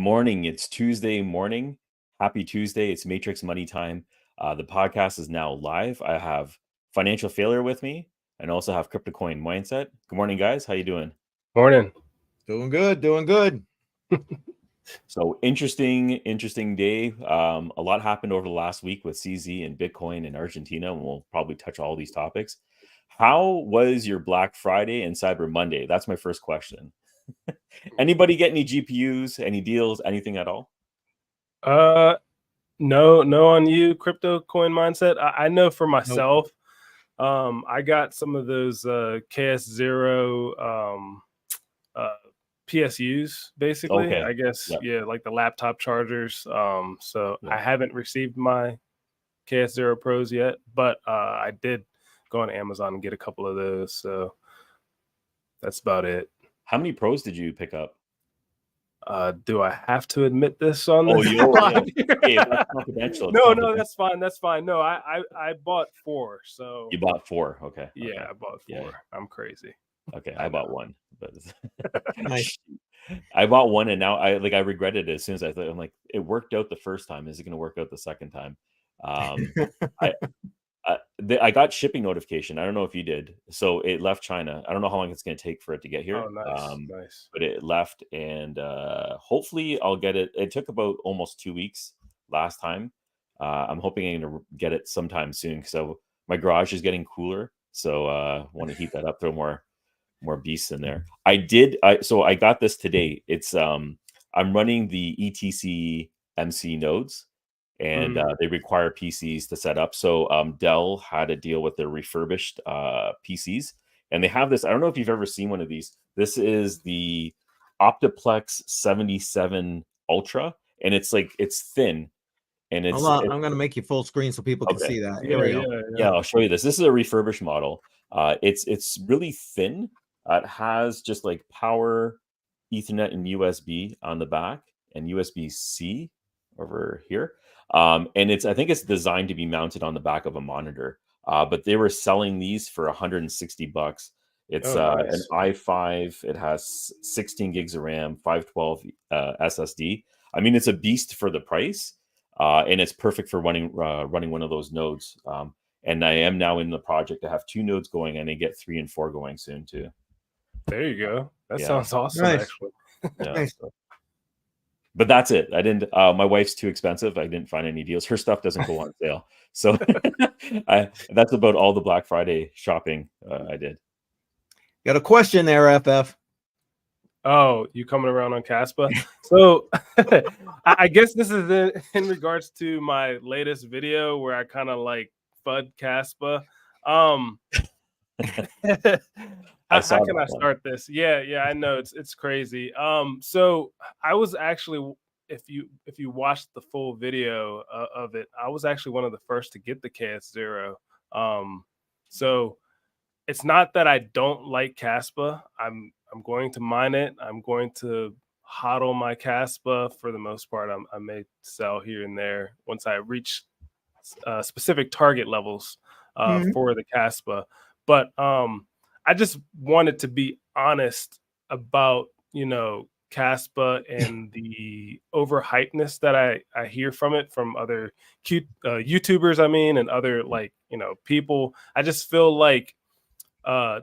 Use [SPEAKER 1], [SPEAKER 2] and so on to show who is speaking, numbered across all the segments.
[SPEAKER 1] morning. It's Tuesday morning. Happy Tuesday. It's Matrix Money Time. The podcast is now live. I have Financial Failure with me and also have Crypto Coin Mindset. Good morning, guys. How you doing?
[SPEAKER 2] Morning.
[SPEAKER 3] Doing good.
[SPEAKER 1] So interesting day. A lot happened over the last week with CZ and Bitcoin in Argentina, and we'll probably touch all these topics. How was your Black Friday and Cyber Monday? That's my first question. Anybody get any GPUs, any deals, anything at all?
[SPEAKER 2] No on you, Crypto Coin Mindset. I know for myself, I got some of those KS0 PSUs, basically.
[SPEAKER 1] Okay.
[SPEAKER 2] I guess, yeah, like the laptop chargers. So
[SPEAKER 1] Yeah.
[SPEAKER 2] I haven't received my KS0 Pros yet, but I did go on Amazon and get a couple of those. So that's about it.
[SPEAKER 1] How many Pros did you pick up?
[SPEAKER 2] Do I have to admit this on this?
[SPEAKER 1] Okay, that's confidential.
[SPEAKER 2] No, that's fine. No, I bought 4. So
[SPEAKER 1] you bought 4. Okay.
[SPEAKER 2] Yeah,
[SPEAKER 1] okay.
[SPEAKER 2] I bought 4. Yeah. I'm crazy.
[SPEAKER 1] Okay, I bought 1, but
[SPEAKER 3] Nice.
[SPEAKER 1] I bought 1, and now I regretted it as soon as I thought. I'm like, it worked out the first time. Is it going to work out the second time? I got shipping notification. I don't know if you did. So it left China. I don't know how long it's going to take for it to get here.
[SPEAKER 2] Oh, nice.
[SPEAKER 1] But it left, and hopefully I'll get it. It took about almost 2 weeks last time. I'm hoping I'm going to get it sometime soon. So my garage is getting cooler. So I want to heat that up, throw more beasts in there. So I got this today. It's I'm running the ETC MC nodes. And they require PCs to set up. So Dell had a deal with their refurbished PCs. And they have this. I don't know if you've ever seen one of these. This is the Optiplex 77 Ultra. And it's thin. And it's.
[SPEAKER 3] I'm going to make you full screen so people can see that. Here we go.
[SPEAKER 1] Yeah, I'll show you this. This is a refurbished model. It's really thin. It has just like power, Ethernet, and USB on the back, and USB-C over here. And I think it's designed to be mounted on the back of a monitor. But they were selling these for $160. It's
[SPEAKER 2] nice.
[SPEAKER 1] an i5. It has 16 gigs of RAM, 512 SSD. I mean, it's a beast for the price, and it's perfect for running one of those nodes. And I am now in the project to have 2 nodes going, and I get 3 and 4 going soon too.
[SPEAKER 2] There you go. That sounds awesome,
[SPEAKER 3] nice.
[SPEAKER 2] Actually.
[SPEAKER 1] Yeah,
[SPEAKER 3] nice.
[SPEAKER 1] But that's it. I didn't. My wife's too expensive. I didn't find any deals. Her stuff doesn't go on sale. So that's about all the Black Friday shopping I did.
[SPEAKER 3] Got a question there, FF.
[SPEAKER 2] Oh, you coming around on Caspa? So I guess this is in regards to my latest video where I kind of like FUD Caspa. How can I start this? Yeah, I know it's crazy. So I was actually, if you watched the full video of it, I was actually one of the first to get the KS0. So it's not that I don't like Caspa. I'm going to mine it. I'm going to hodl my Caspa for the most part. I may sell here and there once I reach specific target levels for the Caspa. But I just wanted to be honest about, Caspa and the overhypeness that I hear from it from other YouTubers, and other people. I just feel like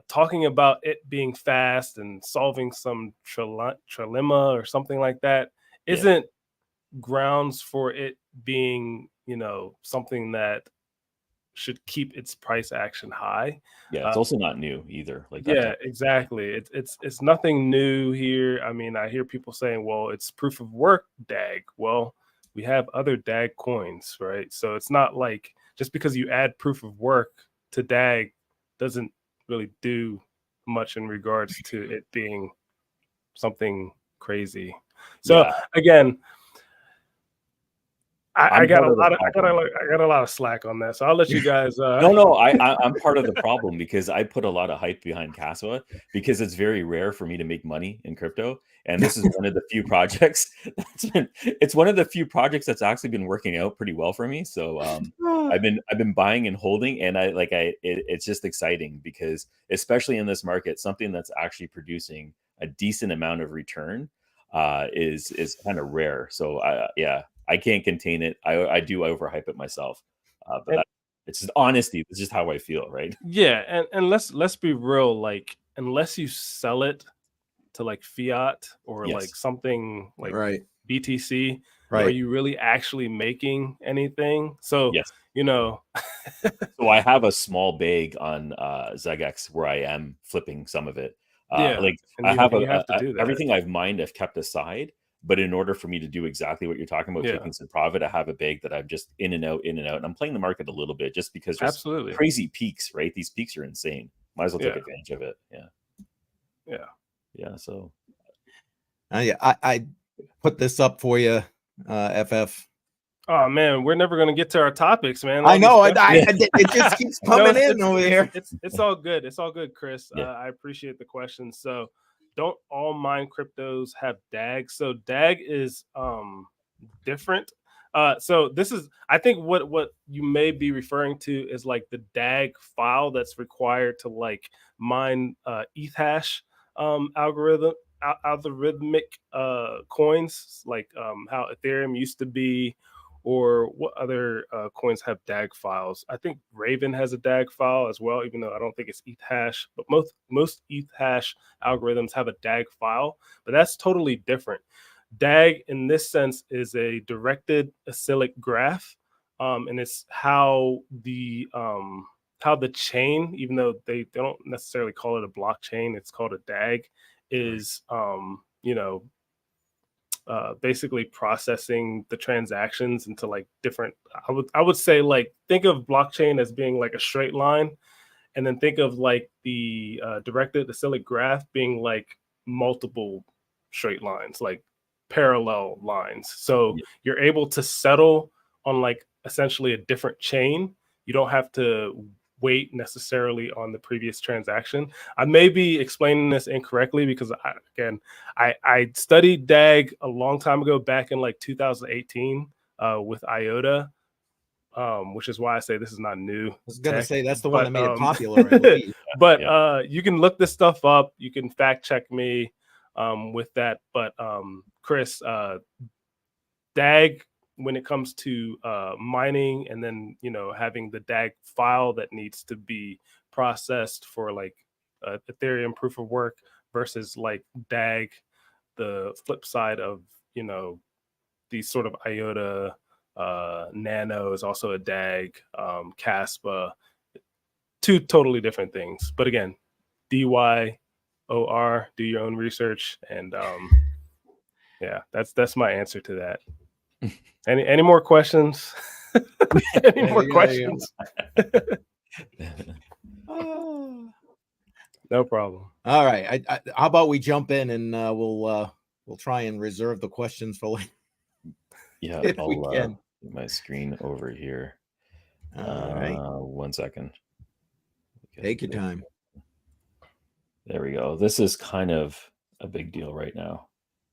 [SPEAKER 2] talking about it being fast and solving some trilemma or something like that isn't grounds for it being, something that should keep its price action high.
[SPEAKER 1] Yeah, it's also not new either.
[SPEAKER 2] Exactly. It's nothing new here. I mean, I hear people saying, well, it's proof of work DAG. Well, we have other DAG coins, right? So it's not like just because you add proof of work to DAG doesn't really do much in regards to it being something crazy. So again, I got a lot of slack on that, so I'll let you guys.
[SPEAKER 1] No, I'm part of the problem because I put a lot of hype behind Caspa because it's very rare for me to make money in crypto, and this is one of the few projects it's one of the few projects that's actually been working out pretty well for me. So I've been buying and holding, and it's just exciting because especially in this market, something that's actually producing a decent amount of return. is kind of rare. So I can't contain it. I do overhype it myself, but it's just honesty. It's just how I feel, right?
[SPEAKER 2] Yeah, and let's be real. Like, unless you sell it to like fiat or like something like BTC, are you really actually making anything? So
[SPEAKER 1] yes,
[SPEAKER 2] so
[SPEAKER 1] I have a small bag on ZegX where I am flipping some of it. Like I have
[SPEAKER 2] have to do that.
[SPEAKER 1] Everything I've mined, I've kept aside. But in order for me to do exactly what you're talking about, taking some profit, I have a bag that I'm just in and out. And I'm playing the market a little bit just because there's crazy peaks, right? These peaks are insane. Might as well take advantage of it. Yeah. So
[SPEAKER 3] I put this up for you, FF.
[SPEAKER 2] Oh man, we're never gonna get to our topics, man.
[SPEAKER 3] I know. It just keeps coming in over here.
[SPEAKER 2] It's all good. It's all good, Chris. I appreciate the question. So, don't all mine cryptos have DAG? So DAG is different. So this is, I think what you may be referring to is like the DAG file that's required to like mine ETH hash algorithmic coins, like how Ethereum used to be, or what other coins have DAG files. I think Raven has a DAG file as well, even though I don't think it's ETH hash, but most ETH hash algorithms have a DAG file, but that's totally different. DAG in this sense is a directed acyclic graph, and it's how the chain, even though they don't necessarily call it a blockchain, it's called a DAG, is basically processing the transactions into like different. I would say, like, think of blockchain as being like a straight line, and then think of like the directed acyclic graph being like multiple straight lines, like parallel lines. So you're able to settle on like essentially a different chain. You don't have to wait necessarily on the previous transaction. I may be explaining this incorrectly because I studied DAG a long time ago, back in like 2018 with IOTA, which is why I say this is not new.
[SPEAKER 3] I was gonna say that's the one that made it popular, I believe.
[SPEAKER 2] But you can look this stuff up. You can fact check me with that. But Chris, DAG, when it comes to mining and then having the DAG file that needs to be processed for like Ethereum proof of work versus like DAG, the flip side of these sort of IOTA, Nano is also a DAG, Caspa, two totally different things. But again, DYOR, do your own research, and that's my answer to that. Any more questions? Any more questions? No problem.
[SPEAKER 3] All right. How about we jump in and we'll try and reserve the questions for later.
[SPEAKER 1] Yeah, I'll get my screen over here.
[SPEAKER 3] All right.
[SPEAKER 1] 1 second.
[SPEAKER 3] Take your time.
[SPEAKER 1] There we go. This is kind of a big deal right now.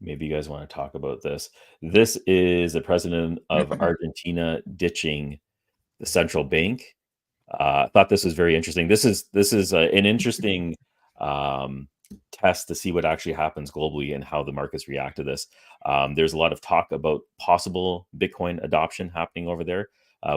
[SPEAKER 1] Maybe you guys want to talk about this. This is the president of Argentina ditching the central bank. I thought this was very interesting. This is an interesting test to see what actually happens globally and how the markets react to this. There's a lot of talk about possible Bitcoin adoption happening over there.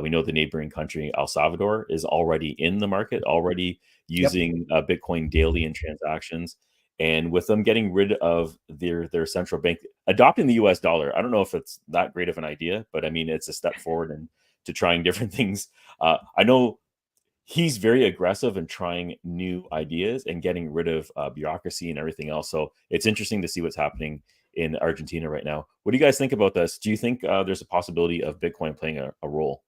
[SPEAKER 1] We know the neighboring country, El Salvador, is already in the market, already using Bitcoin daily in transactions. And with them getting rid of their central bank, adopting the US dollar, I don't know if it's that great of an idea, but I mean, it's a step forward and to trying different things. I know he's very aggressive in trying new ideas and getting rid of bureaucracy and everything else. So it's interesting to see what's happening in Argentina right now. What do you guys think about this? Do you think there's a possibility of Bitcoin playing a role?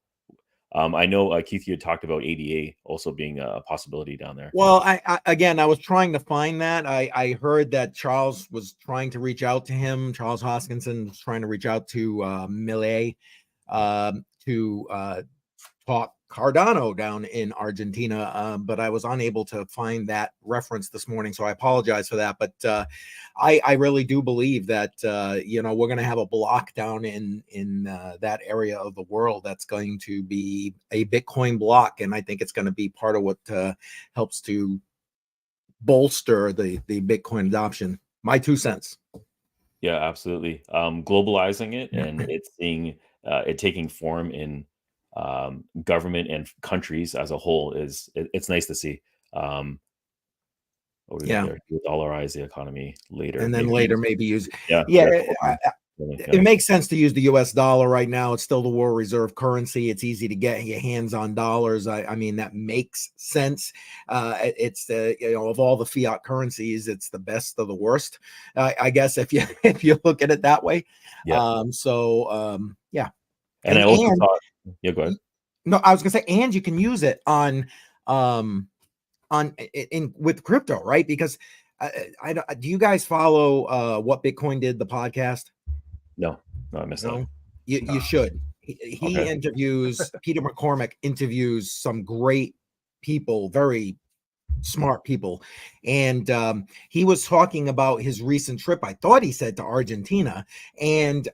[SPEAKER 1] I know, Keith, you had talked about ADA also being a possibility down there.
[SPEAKER 3] Well, I was trying to find that. I heard that Charles was trying to reach out to him. Charles Hoskinson was trying to reach out to Milei to talk Cardano down in Argentina, but I was unable to find that reference this morning, so I apologize for that. But I really do believe that we're going to have a block down in that area of the world that's going to be a Bitcoin block, and I think it's going to be part of what helps to bolster the Bitcoin adoption. My 2 cents.
[SPEAKER 1] Yeah, absolutely. Globalizing it and it's seeing it taking form in government and countries as a whole it's nice to see. What do we got
[SPEAKER 3] Yeah.
[SPEAKER 1] there? Dollarize the economy later.
[SPEAKER 3] And then later maybe use.
[SPEAKER 1] Yeah.
[SPEAKER 3] Yeah.
[SPEAKER 1] Totally.
[SPEAKER 3] It makes sense to use the US dollar right now. It's still the world reserve currency. It's easy to get your hands on dollars. I mean, that makes sense. It's the, of all the fiat currencies, it's the best of the worst. I guess if you look at it that way.
[SPEAKER 1] Yeah.
[SPEAKER 3] Yeah.
[SPEAKER 1] And I also thought, yeah, go ahead.
[SPEAKER 3] No, I was gonna say, and you can use it on with crypto, right? Because do you guys follow What Bitcoin Did, the podcast?
[SPEAKER 1] No, I missed that.
[SPEAKER 3] You should. He
[SPEAKER 1] Okay.
[SPEAKER 3] interviews, Peter McCormick interviews some great people, very smart people. And he was talking about his recent trip, I thought he said, to Argentina. And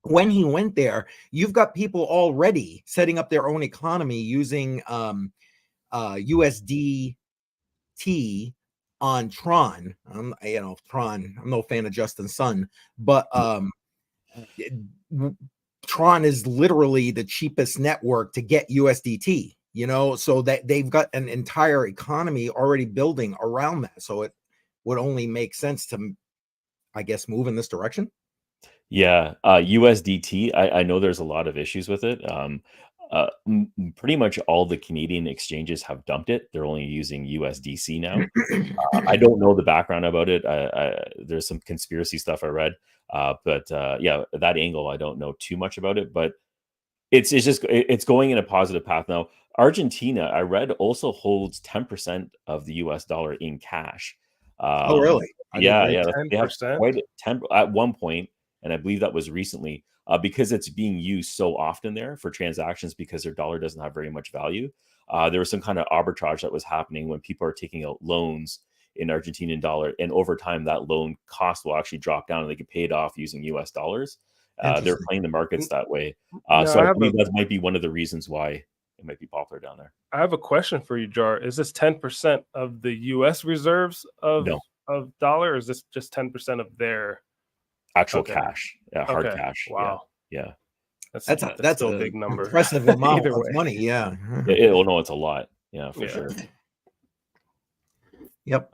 [SPEAKER 3] when he went there, you've got people already setting up their own economy using USDT on Tron. Tron, I'm no fan of Justin Sun, but Tron is literally the cheapest network to get USDT, so that they've got an entire economy already building around that. So it would only make sense to, I guess, move in this direction.
[SPEAKER 1] Yeah, USDT, I know there's a lot of issues with it. Pretty much all the Canadian exchanges have dumped it. They're only using USDC now. I don't know the background about it. There's some conspiracy stuff I read, but yeah, that angle I don't know too much about it. But it's going in a positive path now. Argentina, I read, also holds 10% of the US dollar in cash.
[SPEAKER 3] Oh, really?
[SPEAKER 1] Yeah, yeah.
[SPEAKER 2] 10%?
[SPEAKER 1] They have quite 10 at one point, and I believe that was recently, because it's being used so often there for transactions because their dollar doesn't have very much value. There was some kind of arbitrage that was happening when people are taking out loans in Argentinian dollar, and over time that loan cost will actually drop down and they can pay it off using US dollars. They're playing the markets that way. So I believe that might be one of the reasons why it might be popular down there.
[SPEAKER 2] I have a question for you, Jar. Is this 10% of the US reserves of dollar, or is this just 10% of their
[SPEAKER 1] actual cash? Yeah, hard cash.
[SPEAKER 2] Wow.
[SPEAKER 1] Yeah.
[SPEAKER 3] That's
[SPEAKER 2] still a big number.
[SPEAKER 3] Impressive amount of money. Yeah.
[SPEAKER 1] It's a lot. Yeah, for sure.
[SPEAKER 3] Yep.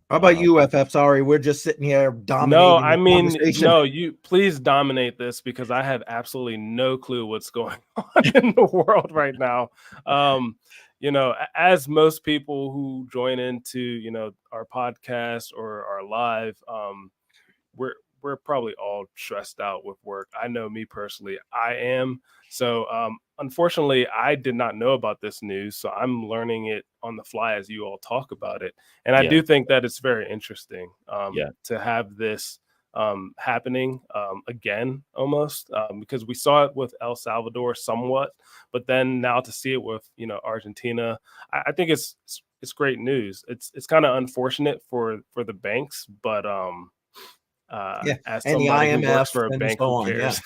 [SPEAKER 3] How about you, FF? Sorry, we're just sitting here dominating.
[SPEAKER 2] No, I mean, no, you please dominate this because I have absolutely no clue what's going on in the world right now. As most people who join into, our podcast or our live, we're probably all stressed out with work. I know me personally, I am. So unfortunately, I did not know about this news. So I'm learning it on the fly as you all talk about it. And I do think that it's very interesting to have this happening again, almost, because we saw it with El Salvador somewhat, but then now to see it with, Argentina, I think it's great news. It's kind of unfortunate for the banks, but as
[SPEAKER 3] and the
[SPEAKER 2] IMF
[SPEAKER 3] IMF
[SPEAKER 2] for a bank,
[SPEAKER 3] so
[SPEAKER 2] who cares?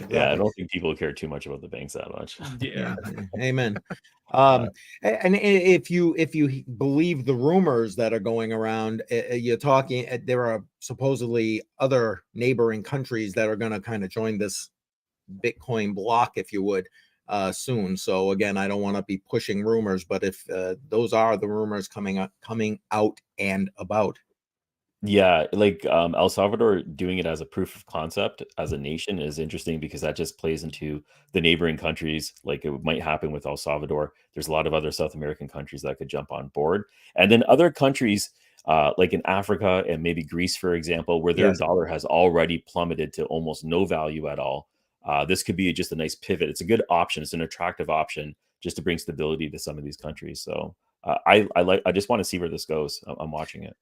[SPEAKER 1] Yeah, I don't think people care too much about the banks that much.
[SPEAKER 2] Yeah.
[SPEAKER 3] Amen. And if you believe the rumors that are going around, you're talking, there are supposedly other neighboring countries that are going to kind of join this Bitcoin block, if you would, soon. So again, I don't want to be pushing rumors, but if those are the rumors coming out and about.
[SPEAKER 1] Yeah, like El Salvador doing it as a proof of concept as a nation is interesting because that just plays into the neighboring countries. Like it might happen with El Salvador. There's a lot of other South American countries that could jump on board. And then other countries like in Africa and maybe Greece, for example, where their dollar has already plummeted to almost no value at all. This could be just a nice pivot. It's a good option. It's an attractive option just to bring stability to some of these countries. So I just want to see where this goes. I'm watching it.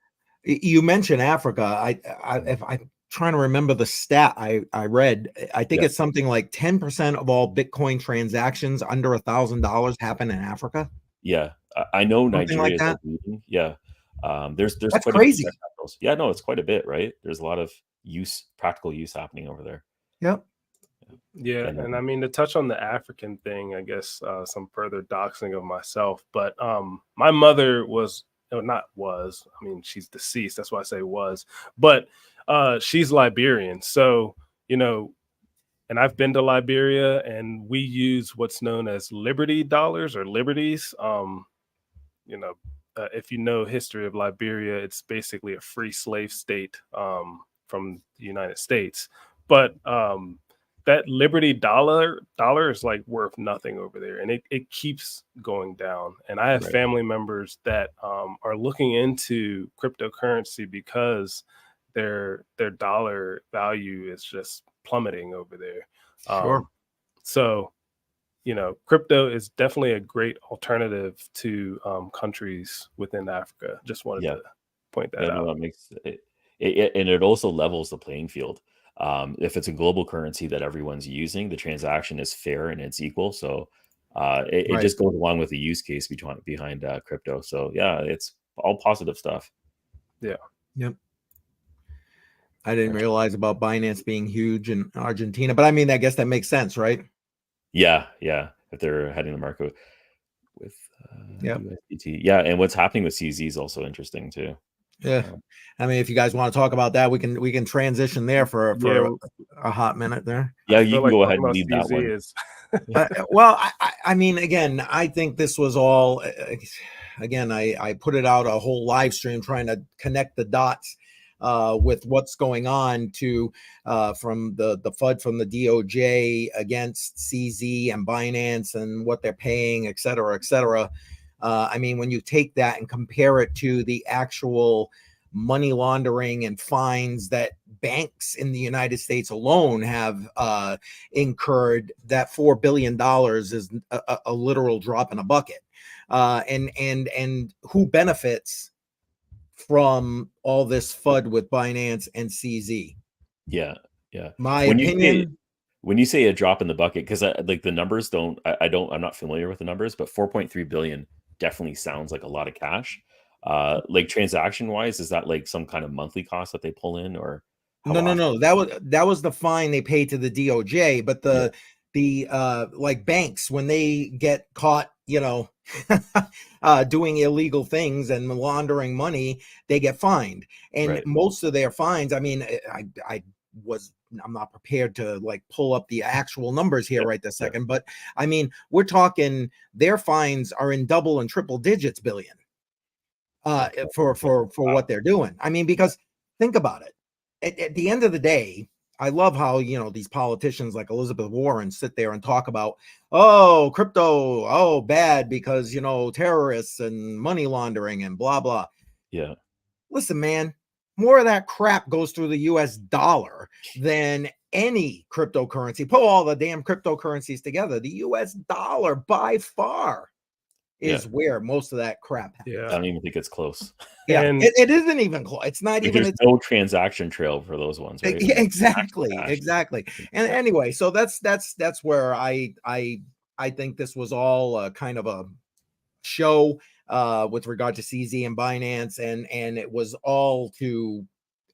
[SPEAKER 3] You mentioned Africa. If I'm trying to remember the stat I read, I think it's something like 10% of all Bitcoin transactions under $1,000 happen in Africa.
[SPEAKER 1] Yeah, I know
[SPEAKER 3] something
[SPEAKER 1] Nigeria
[SPEAKER 3] like that.
[SPEAKER 1] is leading. Yeah, there's
[SPEAKER 3] That's
[SPEAKER 1] quite
[SPEAKER 3] crazy.
[SPEAKER 1] A few yeah, no, it's quite a bit, right? There's a lot of practical use happening over there.
[SPEAKER 3] Yep.
[SPEAKER 2] Yeah, and I mean, to touch on the African thing, I guess some further doxing of myself, but my mother was no, not was. I mean, she's deceased. That's why I say was. But she's Liberian. So, and I've been to Liberia, and we use what's known as Liberty dollars or Liberties. If you know history of Liberia, it's basically a free slave state from the United States. But that Liberty dollar is like worth nothing over there, and it keeps going down. And I have family members that are looking into cryptocurrency because their dollar value is just plummeting over there.
[SPEAKER 3] Sure.
[SPEAKER 2] So, crypto is definitely a great alternative to countries within Africa. Just wanted to point that out.
[SPEAKER 1] No, that makes it, and it also levels the playing field. If it's a global currency that everyone's using, the transaction is fair and it's equal. So it just goes along with the use case behind crypto. So yeah, it's all positive stuff.
[SPEAKER 2] Yeah.
[SPEAKER 3] Yep. I didn't realize about Binance being huge in Argentina, but I mean, I guess that makes sense, right?
[SPEAKER 1] Yeah. If they're heading the market with USDT. Yeah, and what's happening with CZ is also interesting too.
[SPEAKER 3] Yeah, I mean, if you guys want to talk about that, we can transition there for a hot minute there.
[SPEAKER 1] Yeah, you can go ahead and lead that one.
[SPEAKER 3] Well, I mean, again, I think this was all. Again, I put it out a whole live stream trying to connect the dots with what's going on from the FUD from the DOJ against CZ and Binance and what they're paying, et cetera, et cetera. I mean, when you take that and compare it to the actual money laundering and fines that banks in the United States alone have incurred, that $4 billion is a literal drop in a bucket. And who benefits from all this FUD with Binance and CZ?
[SPEAKER 1] Yeah.
[SPEAKER 3] My opinion.
[SPEAKER 1] When you say a drop in the bucket, because like the numbers I'm not familiar with the numbers, but 4.3 billion definitely sounds like a lot of cash. Like transaction wise, is that like some kind of monthly cost that they pull in, or
[SPEAKER 3] no, that was the fine they paid to the DOJ, but the like banks, when they get caught doing illegal things and laundering money, they get fined. And most of their fines, I mean, I'm not prepared to like pull up the actual numbers here right this second, but I mean, we're talking their fines are in double and triple digits billion for what they're doing. I mean, because think about it. At the end of the day, I love how, these politicians like Elizabeth Warren sit there and talk about, oh, crypto, bad because, terrorists and money laundering and blah, blah.
[SPEAKER 1] Yeah.
[SPEAKER 3] Listen, man, more of that crap goes through the US dollar than any cryptocurrency. Put all the damn cryptocurrencies together. The US dollar by far is where most of that crap happens.
[SPEAKER 1] I don't even think it's close.
[SPEAKER 3] Yeah, and it isn't even close. It's not even.
[SPEAKER 1] There's no transaction trail for those ones, right?
[SPEAKER 3] Yeah, exactly. And anyway, so that's where I think this was all kind of a show with regard to CZ and Binance, and it was all to,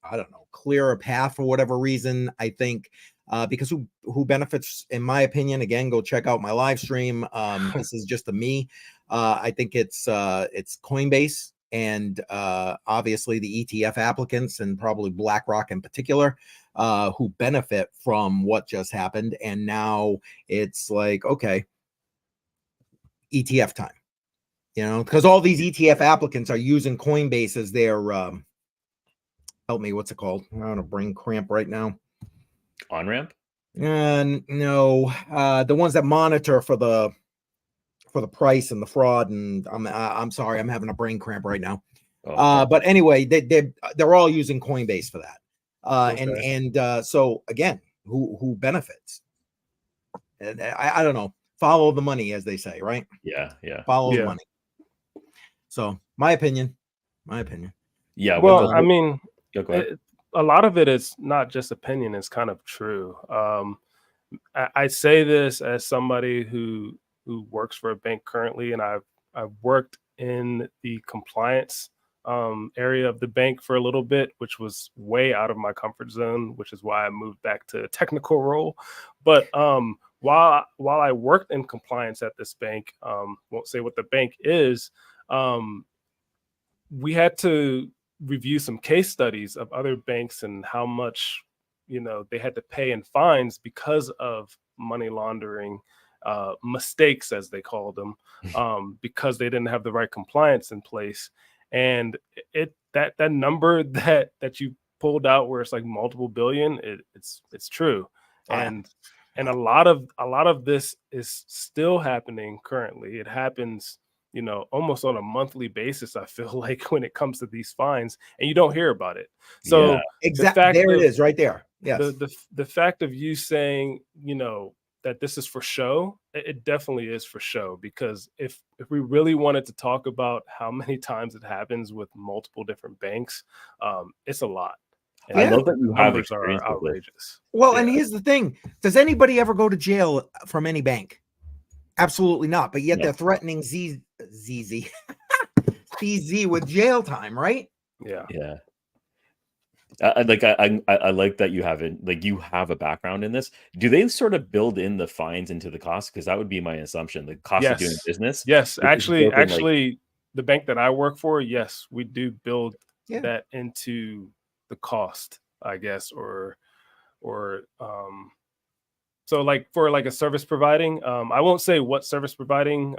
[SPEAKER 3] I don't know, clear a path for whatever reason. I think because who benefits, in my opinion, again, go check out my live stream. This is just me. I think it's Coinbase and obviously the ETF applicants, and probably BlackRock in particular, who benefit from what just happened. And now it's like, okay, ETF time, because all these ETF applicants are using Coinbase as their help me, what's it called? I'm on a brain cramp right now.
[SPEAKER 1] On-ramp?
[SPEAKER 3] No, the ones that monitor for the price and the fraud. And I'm sorry, I'm having a brain cramp right now. But anyway, they're all using Coinbase for that. And so again, who benefits? And I don't know. Follow the money, as they say, right?
[SPEAKER 1] Yeah.
[SPEAKER 3] Follow the money. So my opinion.
[SPEAKER 1] Yeah.
[SPEAKER 2] Well, I mean, a lot of it is not just opinion; it's kind of true. I say this as somebody who works for a bank currently, and I've worked in the compliance area of the bank for a little bit, which was way out of my comfort zone, which is why I moved back to a technical role. But while I worked in compliance at this bank, won't say what the bank is, we had to review some case studies of other banks and how much, they had to pay in fines because of money laundering mistakes, as they called them, because they didn't have the right compliance in place. And that number that you pulled out, where it's like multiple billion, it's true. And a lot of this is still happening currently. It happens, almost on a monthly basis, I feel like, when it comes to these fines, and you don't hear about it. So
[SPEAKER 3] exactly, there it is right there. Yes.
[SPEAKER 2] The fact of you saying, that this is for show, it definitely is for show, because if we really wanted to talk about how many times it happens with multiple different banks, it's a lot.
[SPEAKER 1] And I love that you have
[SPEAKER 2] numbers are outrageous.
[SPEAKER 3] Well, and here's the thing: does anybody ever go to jail from any bank? Absolutely not. But yet they're threatening CZ with jail time, right?
[SPEAKER 2] Yeah.
[SPEAKER 1] I like that you have a background in this. Do they sort of build in the fines into the cost? Because that would be my assumption. The cost of doing business.
[SPEAKER 2] Yes, actually, the bank that I work for, yes, we do build that into the cost, I guess, or so like for like a service providing, I won't say what service providing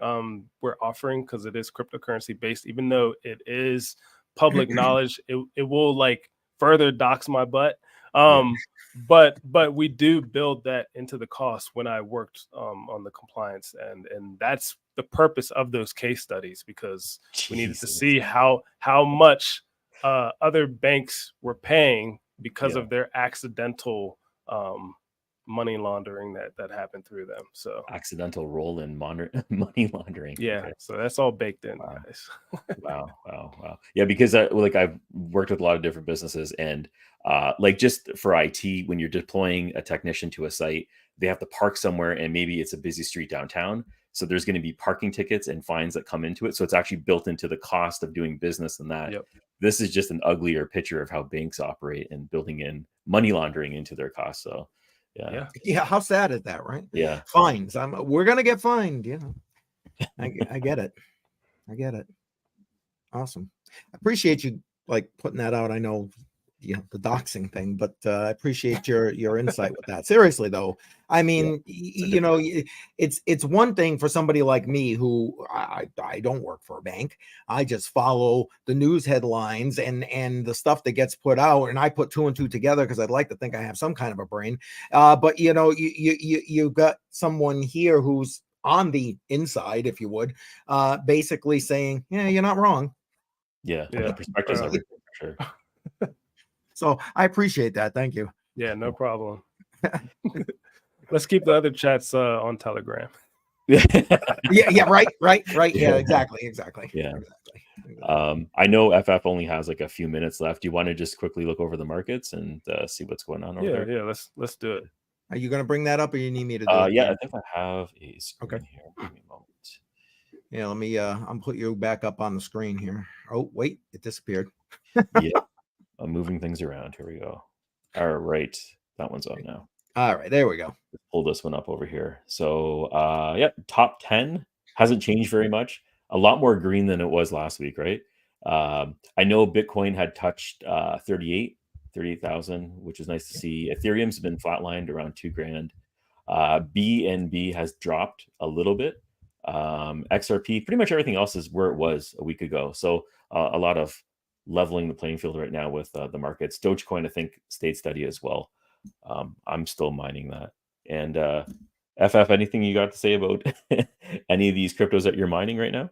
[SPEAKER 2] we're offering, because it is cryptocurrency based. Even though it is public knowledge, it will like further dox my butt. But we do build that into the cost when I worked on the compliance, and that's the purpose of those case studies, because we needed to see how much other banks were paying because of their accidental money laundering that happened through them. So
[SPEAKER 1] accidental role in money laundering.
[SPEAKER 2] Okay. So that's all baked in, guys.
[SPEAKER 1] Wow. Yeah, because I've worked with a lot of different businesses, and like just for IT, when you're deploying a technician to a site, they have to park somewhere, and maybe it's a busy street downtown. So there's going to be parking tickets and fines that come into it. So it's actually built into the cost of doing business and that. This is just an uglier picture of how banks operate and building in money laundering into their costs. So
[SPEAKER 3] yeah. How sad is that, right?
[SPEAKER 1] Yeah.
[SPEAKER 3] Fines. We're gonna get fined. I get it. I get it. Awesome. I appreciate you like putting that out. I know, the doxing thing, but I appreciate your insight with that. Seriously though, I mean, it's one thing for somebody like me who I don't work for a bank. I just follow the news headlines and the stuff that gets put out, and I put two and two together because I'd like to think I have some kind of a brain. But you got someone here who's on the inside, if you would, basically saying, yeah, you're not wrong.
[SPEAKER 1] Yeah. The perspective is everything, for sure.
[SPEAKER 3] So I appreciate that. Thank you.
[SPEAKER 2] Yeah, no problem. Let's keep the other chats on Telegram.
[SPEAKER 3] Yeah, right. Yeah, exactly.
[SPEAKER 1] Yeah. Exactly. I know FF only has like a few minutes left. Do you want to just quickly look over the markets and see what's going on over there?
[SPEAKER 2] Yeah, let's do it.
[SPEAKER 3] Are you going to bring that up, or you need me to do it?
[SPEAKER 1] Yeah, I think I have a screen here. Give me a moment.
[SPEAKER 3] Yeah, let me I'm put you back up on the screen here. Oh, wait, it disappeared.
[SPEAKER 1] Yeah. I'm moving things around. Here we go. All right. That one's up now.
[SPEAKER 3] All right. There we go.
[SPEAKER 1] Let's pull this one up over here. So, top 10 hasn't changed very much. A lot more green than it was last week, right? I know Bitcoin had touched 38,000, which is nice to see. Ethereum's been flatlined around $2,000. BNB has dropped a little bit. XRP, pretty much everything else is where it was a week ago. So, a lot of leveling the playing field right now with the markets. Dogecoin, I think, stayed steady as well. I'm still mining that. And FF, anything you got to say about any of these cryptos that you're mining right now?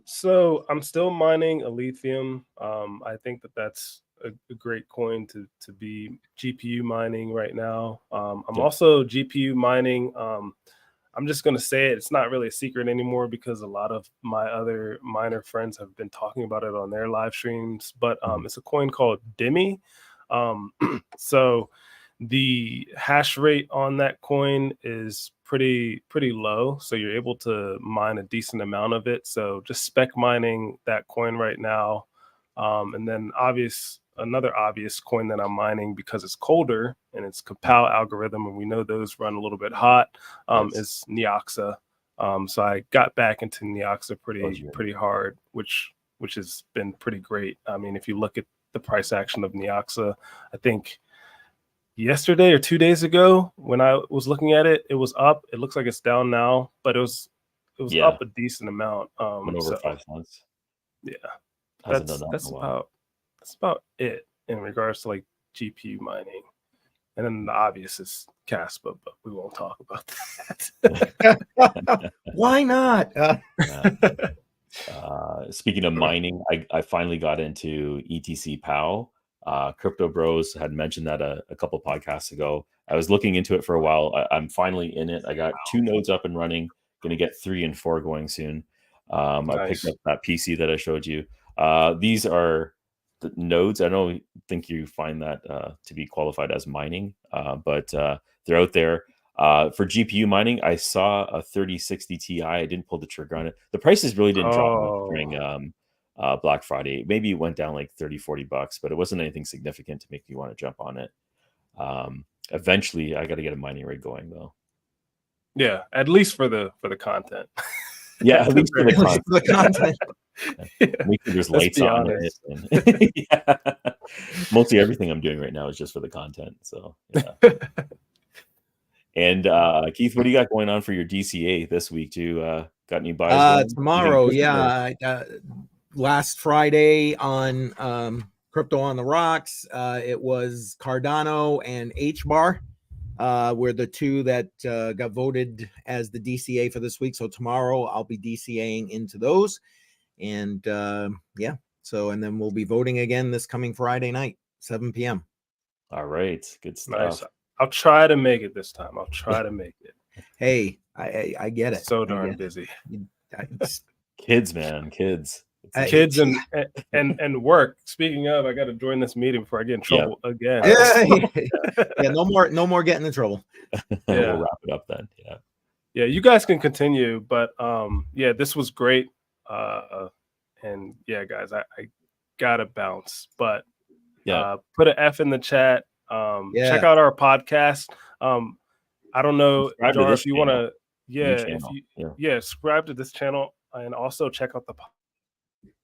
[SPEAKER 2] So I'm still mining Lithium. I think that's a great coin to be GPU mining right now. I'm also GPU mining. I'm just going to say it. It's not really a secret anymore because a lot of my other miner friends have been talking about it on their live streams. But it's a coin called Demi. So the hash rate on that coin is pretty low. So you're able to mine a decent amount of it. So just spec mining that coin right now. And then another obvious coin that I'm mining because it's colder and it's Capal algorithm, and we know those run a little bit hot, is Neoxa. So I got back into Neoxa pretty hard, which which has been pretty great. I mean, if you look at the price action of Neoxa, I think yesterday or 2 days ago when I was looking at it, it was up. It looks like it's down now, but it was up a decent amount.
[SPEAKER 1] Went over 5 cents.
[SPEAKER 2] Yeah,
[SPEAKER 1] Hasn't done that
[SPEAKER 2] that's
[SPEAKER 1] in a while.
[SPEAKER 2] about it in regards to like GPU mining. And then the obvious is Caspa, but we won't talk about
[SPEAKER 3] that. Why not?
[SPEAKER 1] Speaking of mining, I finally got into ETC POW. Crypto Bros had mentioned that a couple podcasts ago. I was looking into it for a while. I'm finally in it. I got 2 nodes up and running. Going to get 3 and 4 going soon. Nice. I picked up that PC that I showed you. These are the nodes. I don't think you find that to be qualified as mining, but they're out there. For GPU mining, I saw a 3060 Ti. I didn't pull the trigger on it. The prices really didn't drop much during Black Friday. Maybe it went down like $30-$40, but it wasn't anything significant to make you want to jump on it. Eventually, I got to get a mining rig going though.
[SPEAKER 2] Yeah, at least for the content.
[SPEAKER 1] Yeah, at least for the content.
[SPEAKER 2] Yeah.
[SPEAKER 1] Make sure there's lights on it. And yeah. Mostly everything I'm doing right now is just for the content. So yeah. And Keith, what do you got going on for your DCA this week? Got any buys?
[SPEAKER 3] Tomorrow, yeah. Last Friday on Crypto on the Rocks, it was Cardano and HBAR were the 2 that got voted as the DCA for this week. So tomorrow I'll be DCAing into those. And yeah, so and then we'll be voting again this coming Friday night, 7 p.m.
[SPEAKER 1] All right, good stuff.
[SPEAKER 2] Nice. I'll try to make it this time. I'll try to make it.
[SPEAKER 3] Hey, I get it.
[SPEAKER 2] So darn busy.
[SPEAKER 1] Kids, man, kids.
[SPEAKER 2] Kids and work. Speaking of, I got to join this meeting before I get in trouble again.
[SPEAKER 3] Yeah, no more getting in trouble.
[SPEAKER 2] Yeah.
[SPEAKER 1] We'll wrap it up then.
[SPEAKER 2] Yeah, you guys can continue, but yeah, this was great. And yeah, guys, I gotta bounce, but put an F in the chat. Check out our podcast. I don't know, Jar, if you want to, subscribe to this channel and also check out the podcast.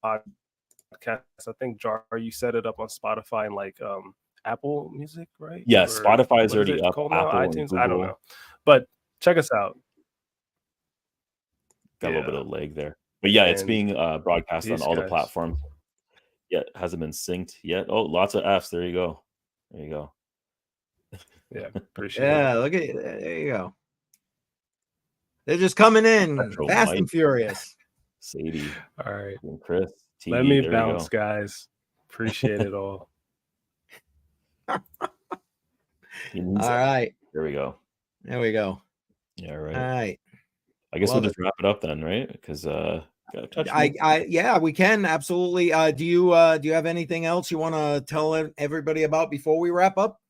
[SPEAKER 2] I think Jar, you set it up on Spotify and like Apple Music, right?
[SPEAKER 1] Yeah, Spotify is already up.
[SPEAKER 2] Apple, iTunes, I don't know, but check us out.
[SPEAKER 1] Got a little bit of lag there. But yeah, it's being broadcast on all the platforms. Yeah, it hasn't been synced yet. Oh, lots of Fs. There you go.
[SPEAKER 2] Yeah, appreciate it.
[SPEAKER 3] Yeah, look at there you go. They're just coming in fast and furious.
[SPEAKER 1] Sadie.
[SPEAKER 2] All right.
[SPEAKER 1] And Chris. TV,
[SPEAKER 2] let me bounce, guys. Appreciate it all.
[SPEAKER 3] All right.
[SPEAKER 1] There we go.
[SPEAKER 3] There we go.
[SPEAKER 1] Yeah, right.
[SPEAKER 3] All right.
[SPEAKER 1] I guess we'll just wrap it up then, right? Because
[SPEAKER 3] yeah, we can absolutely. Do you have anything else you want to tell everybody about before we wrap up?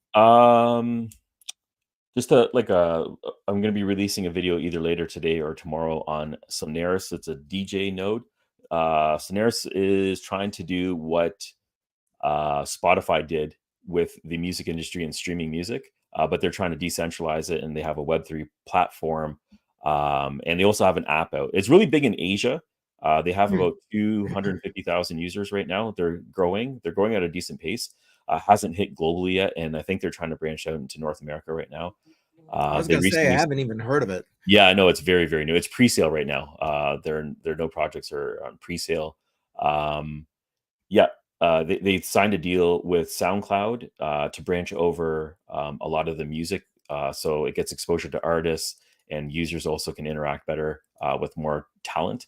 [SPEAKER 1] Just I'm going to be releasing a video either later today or tomorrow on Sonaris. It's a DJ node. Sonaris is trying to do what Spotify did with the music industry and streaming music, but they're trying to decentralize it, and they have a Web3 platform. And they also have an app out. It's really big in Asia. They have about 250,000 users right now. They're growing at a decent pace. Hasn't hit globally yet, and I think they're trying to branch out into North America right now.
[SPEAKER 3] I was going to say I haven't even heard of it.
[SPEAKER 1] Yeah, I know it's very, very new. It's pre-sale right now. There no projects are on pre-sale. They signed a deal with SoundCloud to branch over a lot of the music, so it gets exposure to artists, and users also can interact better with more talent.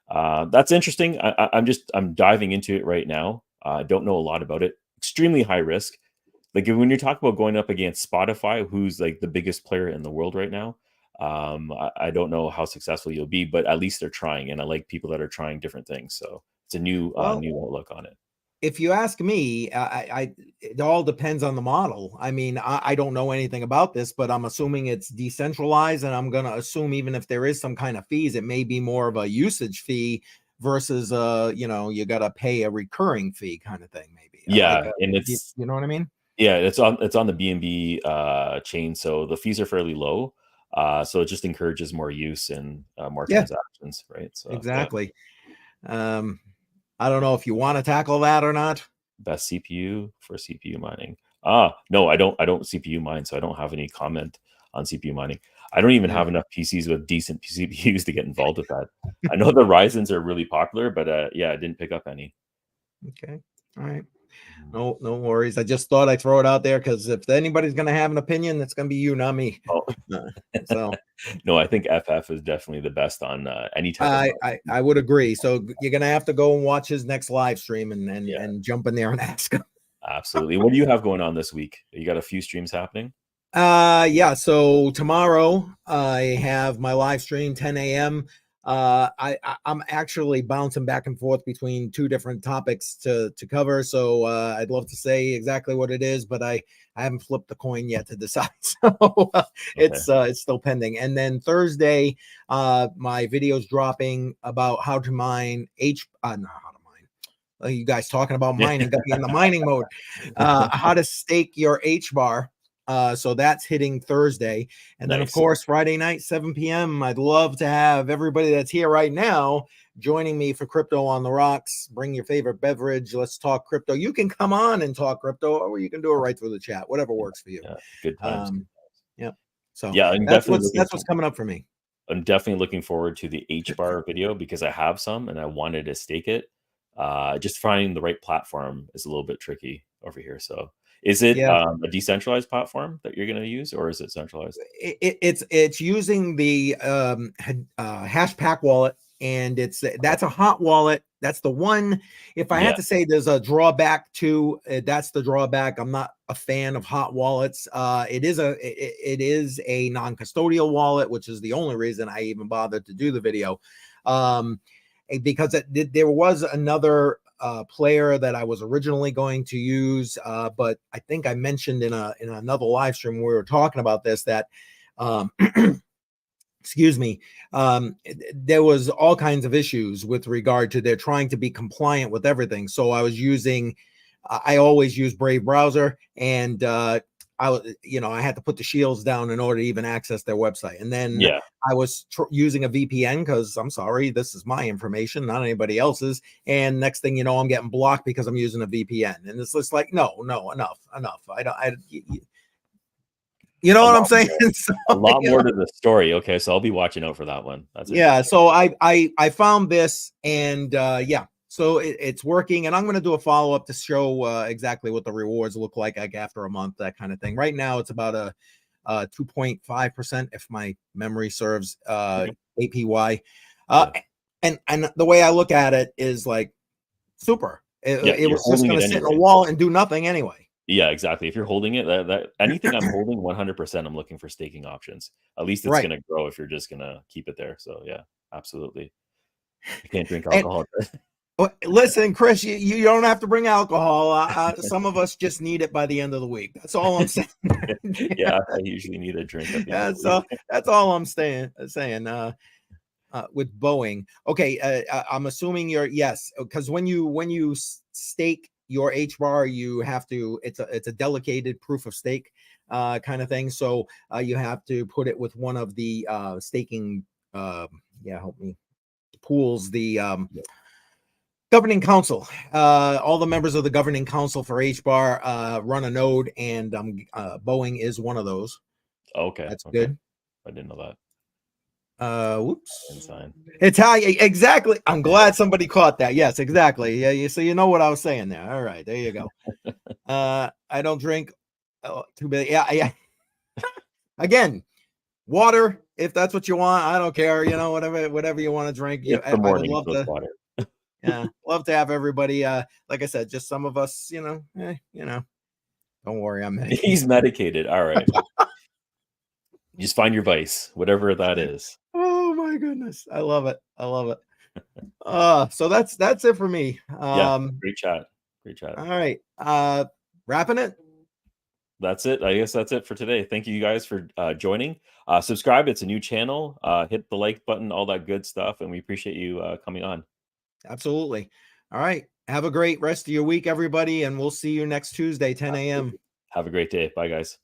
[SPEAKER 1] That's interesting. I'm diving into it right now. I don't know a lot about it. Extremely high risk. Like when you're talking about going up against Spotify, who's like the biggest player in the world right now, I don't know how successful you'll be, but at least they're trying, and I like people that are trying different things. So it's a new outlook on it.
[SPEAKER 3] If you ask me, it all depends on the model. I mean, I don't know anything about this, but I'm assuming it's decentralized, and I'm going to assume even if there is some kind of fees, it may be more of a usage fee versus you got to pay a recurring fee kind of thing, maybe.
[SPEAKER 1] Yeah, and it's
[SPEAKER 3] you know what I mean.
[SPEAKER 1] Yeah, it's on the BNB chain, so the fees are fairly low. So it just encourages more use and more transactions, right? So
[SPEAKER 3] exactly. I don't know if you want to tackle that or not.
[SPEAKER 1] Best CPU for CPU mining. No, I don't CPU mine, so I don't have any comment on CPU mining. I don't even have enough PCs with decent CPUs to get involved with that. I know the Ryzens are really popular, but yeah, I didn't pick up any.
[SPEAKER 3] Okay. All right. No worries. I just thought I'd throw it out there because if anybody's going to have an opinion, it's going to be you, not me.
[SPEAKER 1] Oh.
[SPEAKER 3] So
[SPEAKER 1] no, I think FF is definitely the best on any type of
[SPEAKER 3] I would agree. So you're going to have to go and watch his next live stream and jump in there and ask him.
[SPEAKER 1] Absolutely. What do you have going on this week? You got a few streams happening?
[SPEAKER 3] Yeah. So tomorrow I have my live stream 10 a.m. I'm actually bouncing back and forth between two different topics to cover. So I'd love to say exactly what it is, but I haven't flipped the coin yet to decide. So it's still pending. And then Thursday, my video's dropping about how to mine not how to mine. You guys talking about mining, got me in the mining mode. How to stake your H bar. So that's hitting Thursday. And then, of course, Friday night, 7 p.m. I'd love to have everybody that's here right now joining me for Crypto on the Rocks. Bring your favorite beverage. Let's talk crypto. You can come on and talk crypto, or you can do it right through the chat, whatever works for you.
[SPEAKER 1] Yeah, good times.
[SPEAKER 3] So
[SPEAKER 1] yeah,
[SPEAKER 3] that's what's coming up for me.
[SPEAKER 1] I'm definitely looking forward to the H bar video because I have some and I wanted to stake it. Just finding the right platform is a little bit tricky over here. So is it a decentralized platform that you're going to use, or is it centralized?
[SPEAKER 3] It's using the Hashpack wallet, and that's a hot wallet. That's the one. If I had to say there's a drawback to, that's the drawback. I'm not a fan of hot wallets. It is a non-custodial wallet, which is the only reason I even bothered to do the video, because there was another player that I was originally going to use, but I think I mentioned in another live stream where we were talking about this that excuse me, there was all kinds of issues with regard to they're trying to be compliant with everything. So I was using, I always use Brave browser, and I had to put the shields down in order to even access their website. And then I was using a VPN because I'm sorry, this is my information, not anybody else's. And next thing you know, I'm getting blocked because I'm using a VPN. And it's just like, no, enough. You know what I'm saying?
[SPEAKER 1] So, a lot more to the story. Okay, so I'll be watching out for that one. That's
[SPEAKER 3] so I found this, and so it's working, and I'm going to do a follow-up to show exactly what the rewards look like after a month, that kind of thing. Right now, it's about a 2.5%, if my memory serves, APY. And the way I look at it is like super. It was just going to sit in a wallet and do nothing anyway.
[SPEAKER 1] Yeah, exactly. If you're holding it, that anything I'm holding, 100%, I'm looking for staking options. At least it's going to grow if you're just going to keep it there. So yeah, absolutely. You can't drink alcohol.
[SPEAKER 3] Listen, Chris, you don't have to bring alcohol. Some of us just need it by the end of the week. That's all I'm saying.
[SPEAKER 1] Yeah, I usually need a drink.
[SPEAKER 3] That's all I'm saying. With Boeing. Okay, I'm assuming because when you stake your H bar, you have to, it's a delegated proof of stake kind of thing. So you have to put it with one of the staking help me pools, the governing council. All the members of the governing council for H bar run a node, and Boeing is one of those.
[SPEAKER 1] Okay,
[SPEAKER 3] that's good.
[SPEAKER 1] I didn't know that.
[SPEAKER 3] Whoops.
[SPEAKER 1] Inside.
[SPEAKER 3] Italian, exactly. I'm glad somebody caught that. Yes, exactly. Yeah, so you know what I was saying there. All right, there you go. I don't drink too bad. Yeah. Again, water, if that's what you want. I don't care. Whatever you want to drink.
[SPEAKER 1] I would love to. Water.
[SPEAKER 3] Love to have everybody. Like I said, just some of us. Don't worry, I'm medicated.
[SPEAKER 1] He's medicated. All right. Just find your vice, whatever that is.
[SPEAKER 3] Oh my goodness, I love it. So that's it for me.
[SPEAKER 1] Great chat.
[SPEAKER 3] All right, wrapping it.
[SPEAKER 1] That's it. I guess that's it for today. Thank you guys for joining. Subscribe. It's a new channel. Hit the like button, all that good stuff, and we appreciate you coming on.
[SPEAKER 3] Absolutely. All right. Have a great rest of your week, everybody, and we'll see you next Tuesday, 10 a.m.
[SPEAKER 1] Have a great day. Bye, guys.